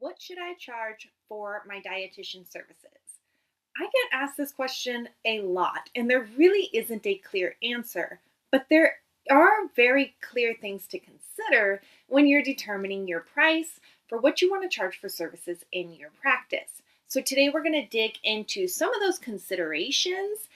What should I charge for my dietitian services? I get asked this question a lot, and there really isn't a clear answer, but there are very clear things to consider when you're determining your price for what you want to charge for services in your practice. So, today we're going to dig into some of those considerations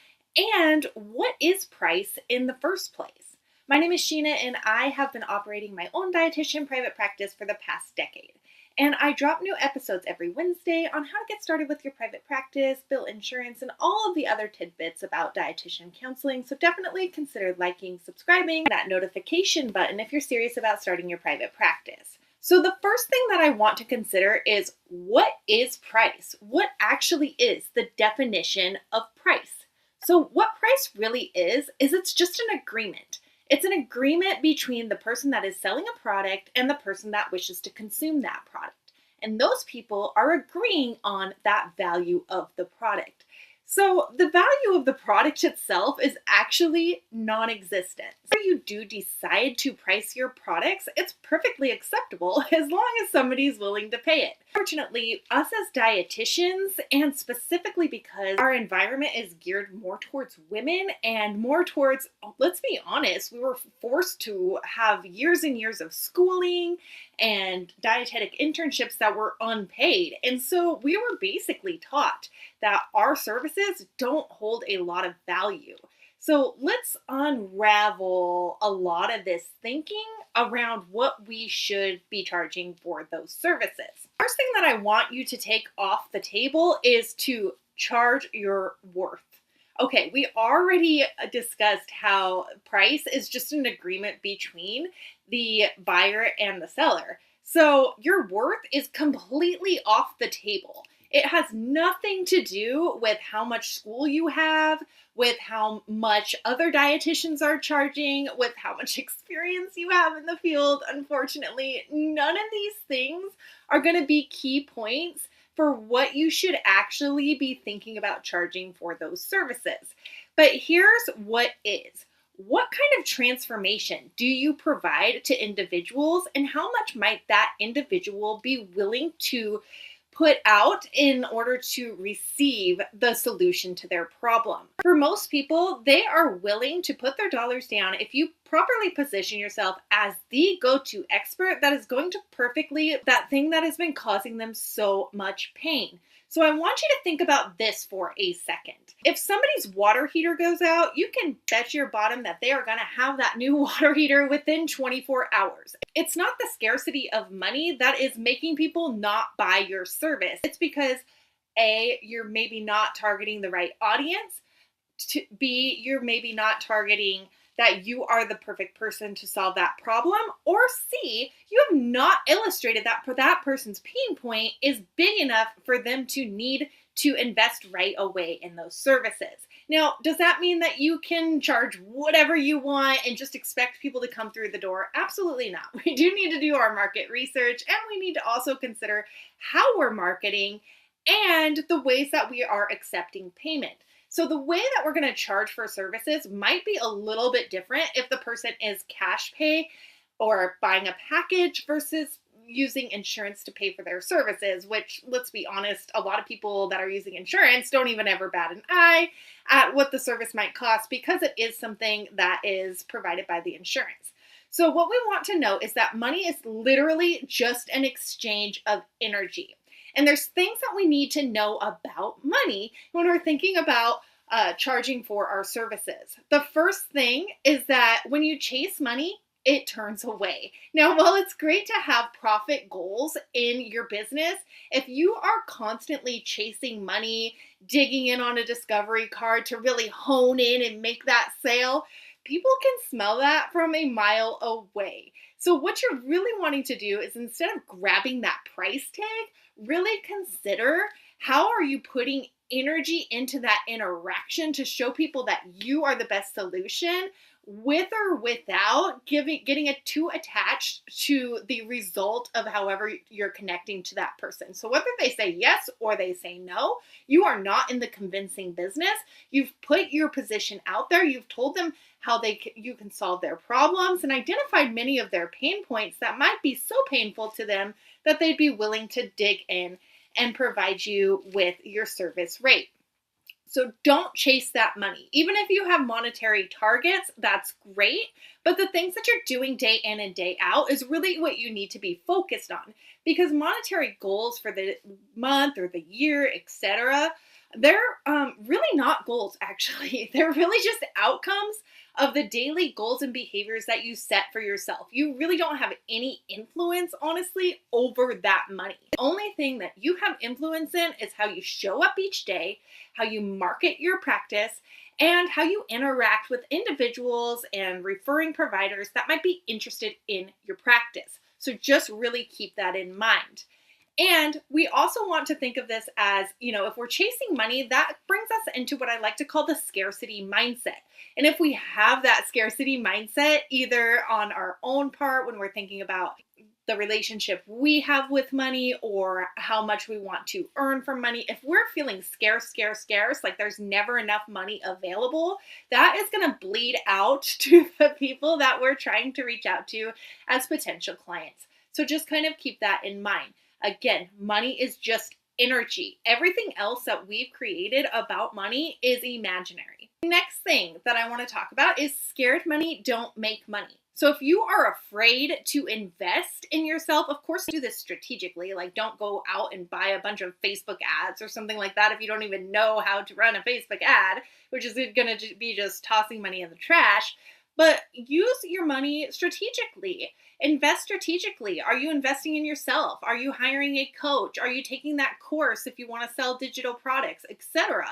and what is price in the first place. My name is Sheena, and I have been operating my own dietitian private practice for the past decade. And I drop new episodes every Wednesday on how to get started with your private practice, bill insurance, and all of the other tidbits about dietitian counseling. So definitely consider liking, subscribing, that notification button if you're serious about starting your private practice. So the first thing that I want to consider is, what is price? What actually is the definition of price? So what price really is it's just an agreement. It's an agreement between the person that is selling a product and the person that wishes to consume that product. And those people are agreeing on that value of the product. So the value of the product itself is actually non-existent. So you do decide to price your products, it's perfectly acceptable as long as somebody's willing to pay it. Fortunately, us as dietitians, and specifically because our environment is geared more towards women and more towards, let's be honest, we were forced to have years and years of schooling and dietetic internships that were unpaid. And so we were basically taught that our services don't hold a lot of value. So let's unravel a lot of this thinking around what we should be charging for those services. First thing that I want you to take off the table is to charge your worth. Okay, we already discussed how price is just an agreement between the buyer and the seller. So your worth is completely off the table. It has nothing to do with how much school you have, with how much other dietitians are charging, with how much experience you have in the field. Unfortunately, none of these things are going to be key points for what you should actually be thinking about charging for those services. But here's what is. What kind of transformation do you provide to individuals, and how much might that individual be willing to put out in order to receive the solution to their problem? For most people, they are willing to put their dollars down if you properly position yourself as the go-to expert that is going to perfectly that thing that has been causing them so much pain. So I want you to think about this for a second. If somebody's water heater goes out, you can bet your bottom that they are going to have that new water heater within 24 hours. It's not the scarcity of money that is making people not buy your service. It's because A, you're maybe not targeting the right audience. B, you're maybe not targeting that you are the perfect person to solve that problem, or C, you have not illustrated that for that person's pain point is big enough for them to need to invest right away in those services. Now, does that mean that you can charge whatever you want and just expect people to come through the door? Absolutely not. We do need to do our market research, and we need to also consider how we're marketing and the ways that we are accepting payment. So the way that we're going to charge for services might be a little bit different if the person is cash pay or buying a package versus using insurance to pay for their services, which, let's be honest, a lot of people that are using insurance don't even ever bat an eye at what the service might cost because it is something that is provided by the insurance. So what we want to know is that money is literally just an exchange of energy. And there's things that we need to know about money when we're thinking about charging for our services. The first thing is that when you chase money, it turns away. Now, while it's great to have profit goals in your business, if you are constantly chasing money, digging in on a discovery card to really hone in and make that sale, people can smell that from a mile away. So what you're really wanting to do is, instead of grabbing that price tag, really consider how are you putting energy into that interaction to show people that you are the best solution, with or without getting it too attached to the result of however you're connecting to that person. So whether they say yes or they say no, you are not in the convincing business. You've put your position out there. You've told them how you can solve their problems and identified many of their pain points that might be so painful to them that they'd be willing to dig in and provide you with your service rate. So don't chase that money. Even if you have monetary targets, that's great. But the things that you're doing day in and day out is really what you need to be focused on, because monetary goals for the month or the year, etc., they're really not goals, actually. They're really just outcomes of the daily goals and behaviors that you set for yourself. You really don't have any influence, honestly, over that money. The only thing that you have influence in is how you show up each day, how you market your practice, and how you interact with individuals and referring providers that might be interested in your practice. So just really keep that in mind. And we also want to think of this as, if we're chasing money, that brings us into what I like to call the scarcity mindset. And if we have that scarcity mindset, either on our own part when we're thinking about the relationship we have with money or how much we want to earn from money, if we're feeling scarce, like there's never enough money available, that is going to bleed out to the people that we're trying to reach out to as potential clients. So just kind of keep that in mind. Again, money is just energy. Everything else that we've created about money is imaginary. Next thing that I want to talk about is scared money don't make money. So if you are afraid to invest in yourself, of course, do this strategically. Like, don't go out and buy a bunch of Facebook ads or something like that if you don't even know how to run a Facebook ad, which is going to be just tossing money in the trash. But use your money strategically. Invest strategically. Are you investing in yourself? Are you hiring a coach? Are you taking that course if you want to sell digital products, etc.?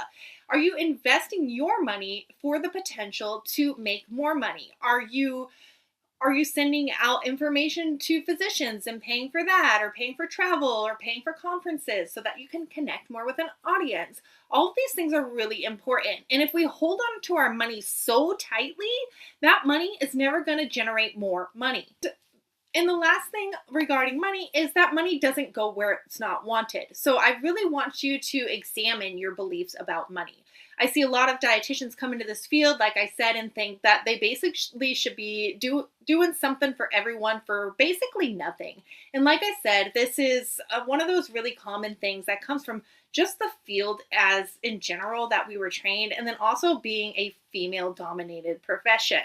Are you investing your money for the potential to make more money? Are you sending out information to physicians and paying for that, or paying for travel, or paying for conferences so that you can connect more with an audience? All of these things are really important. And if we hold on to our money so tightly, that money is never going to generate more money. And the last thing regarding money is that money doesn't go where it's not wanted. So I really want you to examine your beliefs about money. I see a lot of dietitians come into this field, like I said, and think that they basically should be doing something for everyone for basically nothing. And like I said, this is one of those really common things that comes from just the field as in general that we were trained, and then also being a female-dominated profession.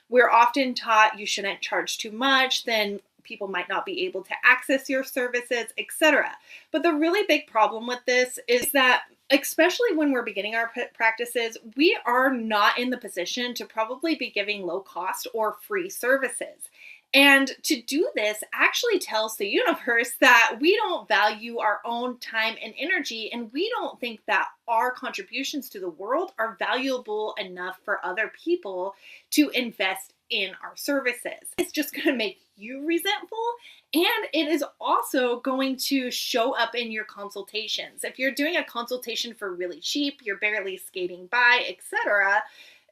We're often taught you shouldn't charge too much, then people might not be able to access your services, etc. But the really big problem with this is that, especially when we're beginning our practices, we are not in the position to probably be giving low cost or free services. And to do this actually tells the universe that we don't value our own time and energy, and we don't think that our contributions to the world are valuable enough for other people to invest in our services. It's just going to make you resentful, and it is also going to show up in your consultations. If you're doing a consultation for really cheap, you're barely skating by, etc.,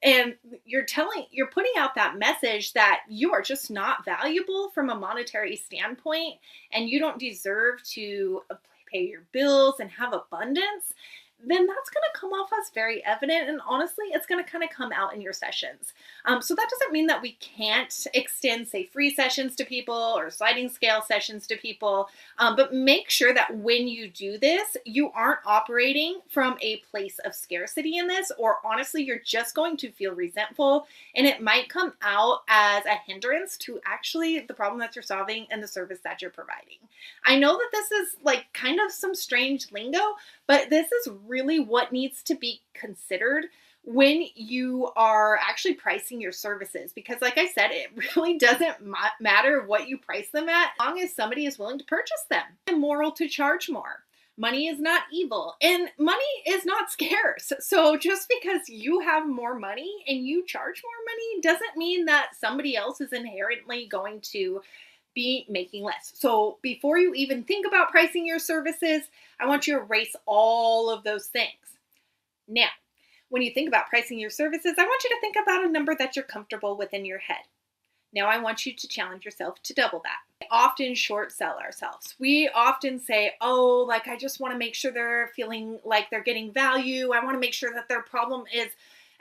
and you're putting out that message that you are just not valuable from a monetary standpoint, and you don't deserve to pay your bills and have abundance, then that's going to come off as very evident, and honestly, it's going to kind of come out in your sessions. So that doesn't mean that we can't extend, say, free sessions to people or sliding scale sessions to people, but make sure that when you do this, you aren't operating from a place of scarcity in this, or honestly, you're just going to feel resentful, and it might come out as a hindrance to actually the problem that you're solving and the service that you're providing. I know that this is like kind of some strange lingo, but this is really what needs to be considered when you are actually pricing your services. Because like I said, it really doesn't matter what you price them at, as long as somebody is willing to purchase them. It's immoral to charge more. Money is not evil, and money is not scarce. So just because you have more money and you charge more money doesn't mean that somebody else is inherently going to be making less. So before you even think about pricing your services, I want you to erase all of those things. Now, when you think about pricing your services, I want you to think about a number that you're comfortable with in your head. Now I want you to challenge yourself to double that. We often short sell ourselves. We often say, oh, like I just want to make sure they're feeling like they're getting value. I want to make sure that their problem is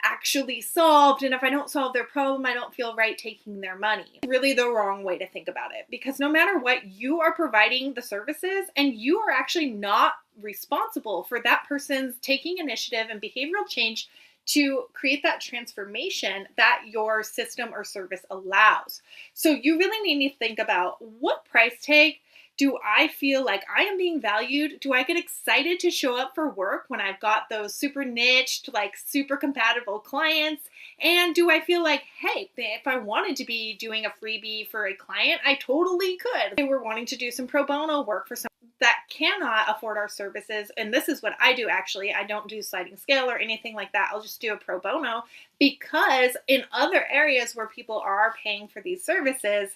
actually solved. And if I don't solve their problem, I don't feel right taking their money. Really the wrong way to think about it, because no matter what, you are providing the services and you are actually not responsible for that person's taking initiative and behavioral change to create that transformation that your system or service allows. So you really need to think about, what price tag do I feel like I am being valued? Do I get excited to show up for work when I've got those super niched, like super compatible clients? And do I feel like, hey, if I wanted to be doing a freebie for a client, I totally could. If we're wanting to do some pro bono work for some that cannot afford our services, and this is what I do actually. I don't do sliding scale or anything like that. I'll just do a pro bono, because in other areas where people are paying for these services,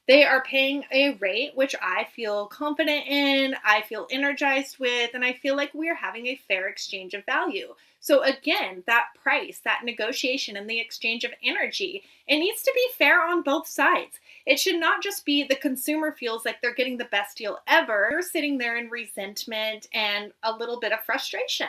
they are paying a rate which I feel confident in, I feel energized with, and I feel like we're having a fair exchange of value. So again, that price, that negotiation, and the exchange of energy, it needs to be fair on both sides. It should not just be the consumer feels like they're getting the best deal ever. You're sitting there in resentment and a little bit of frustration.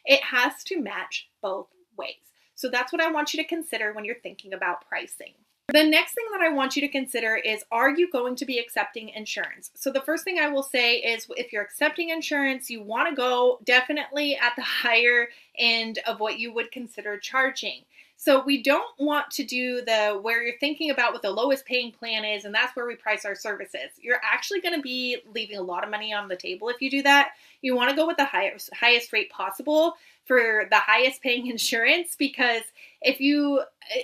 It has to match both ways. So that's what I want you to consider when you're thinking about pricing. The next thing that I want you to consider is, are you going to be accepting insurance? So the first thing I will say is, if you're accepting insurance, you want to go definitely at the higher end of what you would consider charging. So we don't want to do the where you're thinking about what the lowest paying plan is, and that's where we price our services. You're actually going to be leaving a lot of money on the table if you do that. You want to go with the highest rate possible for the highest paying insurance, because if you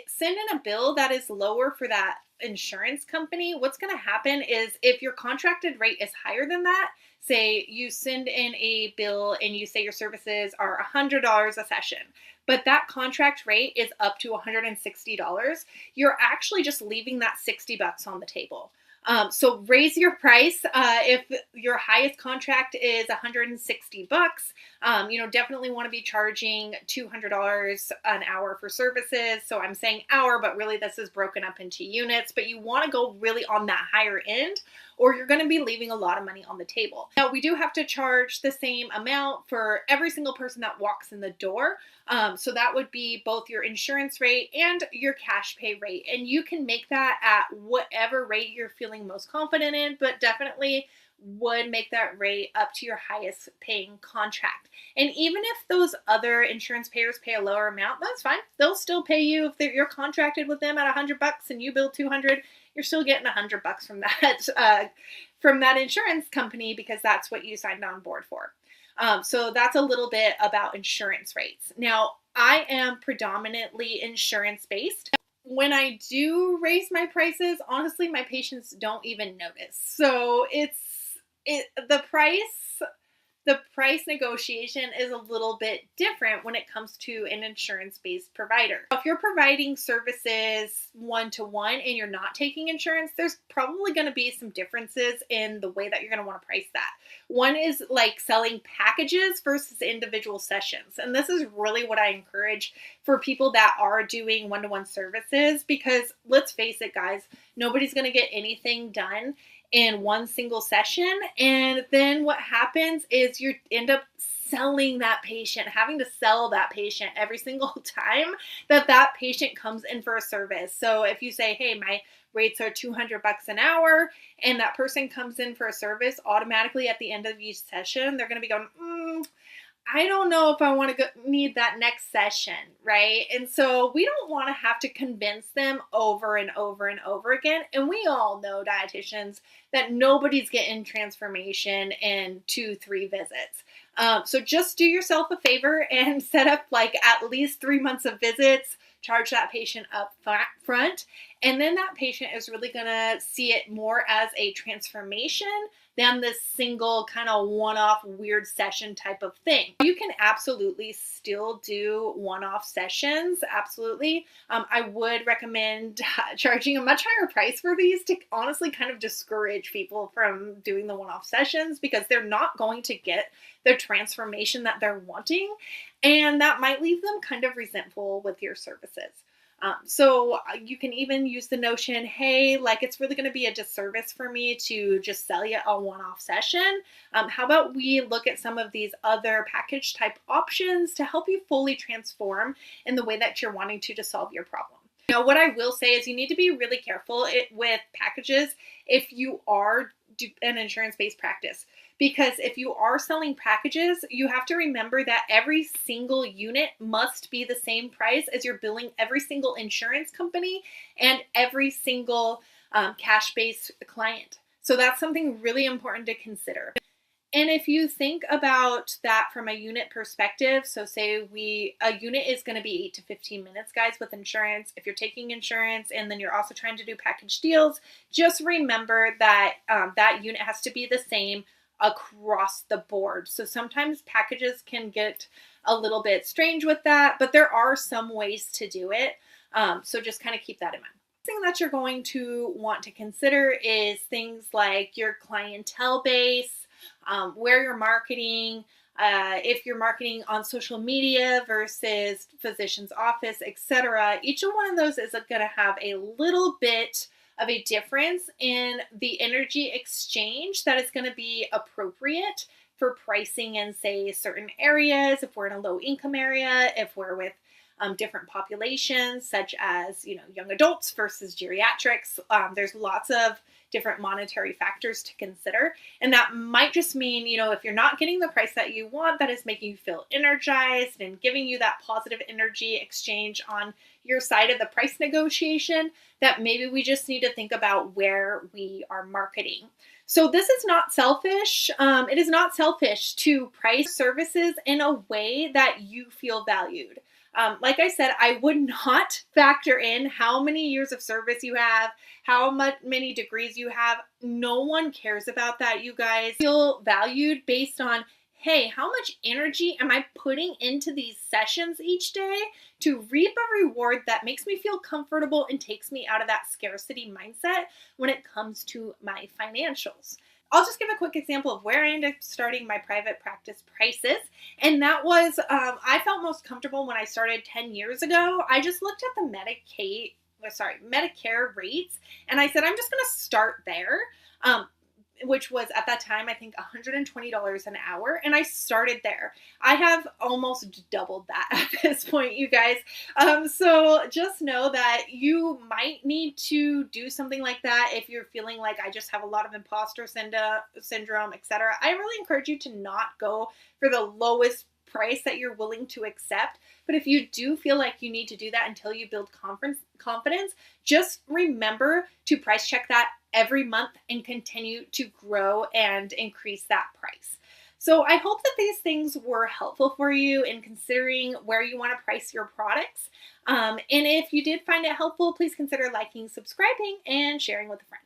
send in a bill that is lower for that insurance company, what's going to happen is, if your contracted rate is higher than that, say you send in a bill and you say your services are $100 a session, but that contract rate is up to $160, you're actually just leaving that $60 on the table. So raise your price. If your highest contract is $160, definitely want to be charging $200 an hour for services. So I'm saying hour, but really this is broken up into units, but you want to go really on that higher end, or you're going to be leaving a lot of money on the table. Now, we do have to charge the same amount for every single person that walks in the door. So that would be both your insurance rate and your cash pay rate. And you can make that at whatever rate you're feeling most confident in, but definitely would make that rate up to your highest paying contract. And even if those other insurance payers pay a lower amount, that's fine. They'll still pay you. If you're contracted with them at $100 and you bill $200, you're still getting $100 from that insurance company, because that's what you signed on board for. So that's a little bit about insurance rates. Now, I am predominantly insurance based. When I do raise my prices, honestly, my patients don't even notice. So the price negotiation is a little bit different when it comes to an insurance-based provider. If you're providing services one-to-one and you're not taking insurance, there's probably going to be some differences in the way that you're going to want to price that. One is like selling packages versus individual sessions. And this is really what I encourage for people that are doing one-to-one services, because let's face it, guys, nobody's going to get anything done in one single session. And then what happens is you end up selling that patient, having to sell that patient every single time that patient comes in for a service. So if you say, hey, my rates are $200 an hour, and that person comes in for a service, automatically at the end of each session, they're going to be going, I don't know if I want to need that next session, right? And so we don't want to have to convince them over and over and over again. And we all know, dietitians, that nobody's getting transformation in 2-3 visits. So just do yourself a favor and set up like at least 3 months of visits, charge that patient up front, and then that patient is really going to see it more as a transformation than this single kind of one-off weird session type of thing. You can absolutely still do one-off sessions, absolutely. I would recommend charging a much higher price for these to honestly kind of discourage people from doing the one-off sessions, because they're not going to get the transformation that they're wanting, and that might leave them kind of resentful with your services. So you can even use the notion, hey, like it's really going to be a disservice for me to just sell you a one-off session. How about we look at some of these other package type options to help you fully transform in the way that you're wanting to solve your problem. What I will say is you need to be really careful with packages if you are an insurance-based practice. Because if you are selling packages, you have to remember that every single unit must be the same price as you're billing every single insurance company and every single cash-based client. So that's something really important to consider. And if you think about that from a unit perspective, so say a unit is going to be 8 to 15 minutes, guys, with insurance. If you're taking insurance and then you're also trying to do package deals, just remember that that unit has to be the same across the board. So sometimes packages can get a little bit strange with that, but there are some ways to do it. So just kind of keep that in mind. Thing that you're going to want to consider is things like your clientele base, where you're marketing, if you're marketing on social media versus physician's office, etc. Each one of those is going to have a little bit of a difference in the energy exchange that is going to be appropriate for pricing in, say, certain areas, if we're in a low income area, if we're with different populations, such as, young adults versus geriatrics. There's lots of different monetary factors to consider. And that might just mean, if you're not getting the price that you want, that is making you feel energized and giving you that positive energy exchange on your side of the price negotiation, that maybe we just need to think about where we are marketing. So this is not selfish. It is not selfish to price services in a way that you feel valued. Like I said, I would not factor in how many years of service you have, how many degrees you have. No one cares about that, you guys. Feel valued based on, hey, how much energy am I putting into these sessions each day to reap a reward that makes me feel comfortable and takes me out of that scarcity mindset when it comes to my financials. I'll just give a quick example of where I ended up starting my private practice prices. And that was, I felt most comfortable when I started 10 years ago. I just looked at the Medicare rates, and I said, I'm just going to start there. Which was at that time, I think $120 an hour. And I started there. I have almost doubled that at this point, you guys. So just know that you might need to do something like that if you're feeling like I just have a lot of imposter syndrome, etc. I really encourage you to not go for the lowest price that you're willing to accept. But if you do feel like you need to do that until you build confidence, just remember to price check that every month and continue to grow and increase that price. So I hope that these things were helpful for you in considering where you want to price your products. And if you did find it helpful, please consider liking, subscribing, and sharing with a friend.